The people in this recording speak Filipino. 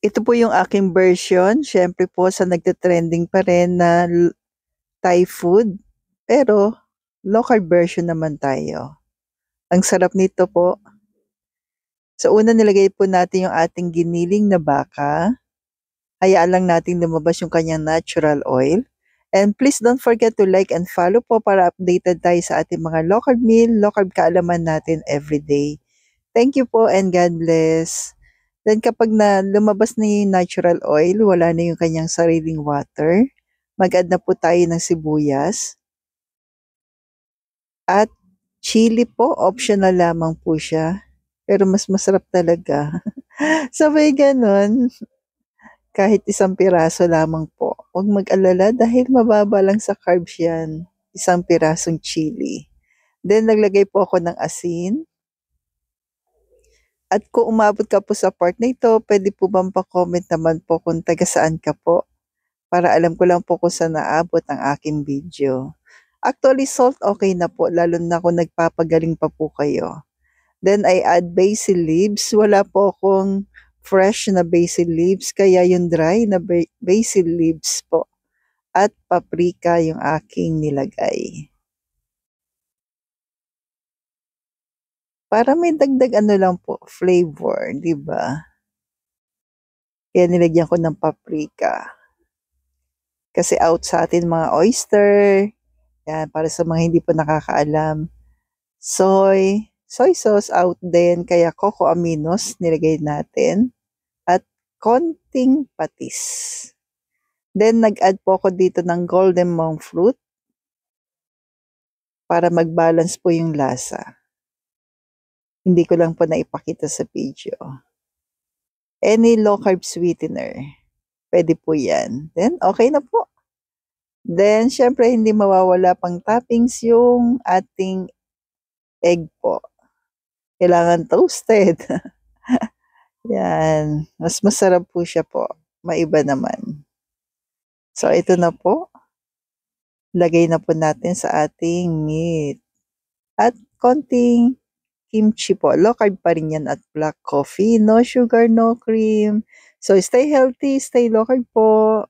Ito po yung aking version, siyempre po sa nagte-trending pa rin na Thai food, pero low carb version naman tayo. Ang sarap nito po. Sa una nilagay po natin yung ating giniling na baka. Hayaan lang nating lumabas yung kanyang natural oil. And please don't forget to like and follow po para updated tayo sa ating mga low carb meal, low carb kaalaman natin everyday. Thank you po and God bless. Then kapag na lumabas na yung natural oil, wala na yung kanyang sariling water, mag-add na po tayo ng sibuyas. At chili po, optional lamang po siya. Pero mas masarap talaga. Sabay ganun, kahit isang piraso lamang po. Huwag mag-alala dahil mababa lang sa carbs yan. Isang pirasong chili. Then naglagay po ako ng asin. At kung umabot ka po sa part na ito, pwede po bang pa-comment naman po kung taga saan ka po? Para alam ko lang po kung saan naabot ang aking video. Actually, salt okay na po, lalo na kung nagpapagaling pa po kayo. Then I add basil leaves. Wala po akong fresh na basil leaves, kaya yung dry na basil leaves po. At paprika yung aking nilagay. Para may dagdag ano lang po, flavor, di ba? Kaya nilagyan ko ng paprika. Kasi out sa atin mga oyster. Yan, para sa mga hindi pa nakakaalam. Soy sauce out din, kaya coco aminos nilagay natin. At konting patis. Then nag-add po ako dito ng golden monk fruit para mag-balance po yung lasa. Hindi ko lang po naipakita sa video. Any low carb sweetener, pwede po yan. Then okay na po. Then syempre hindi mawawala pang toppings yung ating egg po. Kailangan toasted. Yan. Mas masarap po siya po. Maiba naman. So, ito na po. Lagay na po natin sa ating meat. At konting kimchi po. Low carb pa rin yan at black coffee. No sugar, no cream. So, stay healthy, stay low carb po.